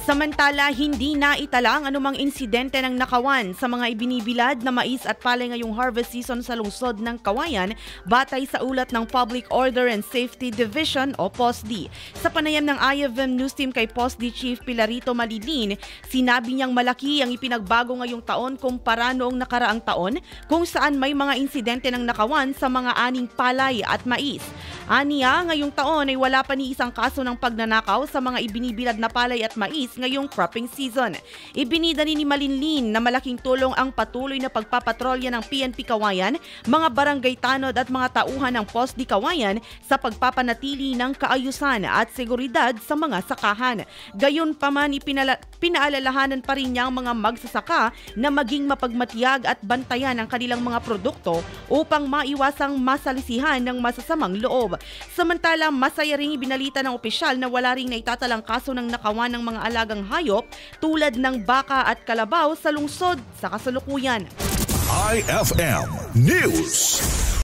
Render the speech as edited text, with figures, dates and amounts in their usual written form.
Samantala, hindi na itala ang anumang insidente ng nakawan sa mga ibinibilad na mais at palay ngayong harvest season sa lungsod ng Kawayan batay sa ulat ng Public Order and Safety Division o POSD. Sa panayam ng IFM News Team kay POSD Chief Pilarito Malilin, sinabi niyang malaki ang ipinagbago ngayong taon kumpara noong nakaraang taon kung saan may mga insidente ng nakawan sa mga aning palay at mais. Aniya, ngayong taon ay wala pa ni isang kaso ng pagnanakaw sa mga ibinibilad na palay at mais ngayong cropping season. Ibinida ni Malinlin na malaking tulong ang patuloy na pagpapatrolya ng PNP Kawayan, mga barangay tanod at mga tauhan ng POSD Kawayan sa pagpapanatili ng kaayusan at seguridad sa mga sakahan. Gayunpaman, pinaalalahanan pa rin niya ang mga magsasaka na maging mapagmatiyag at bantayan ang kanilang mga produkto upang maiwasang masalisihan ng masasamang loob. Samantala, masaya ring ibinalita ng opisyal na wala ring naitatalang kaso ng nakawan ng mga alagang hayop tulad ng baka at kalabaw sa lungsod sa kasalukuyan. IFM News.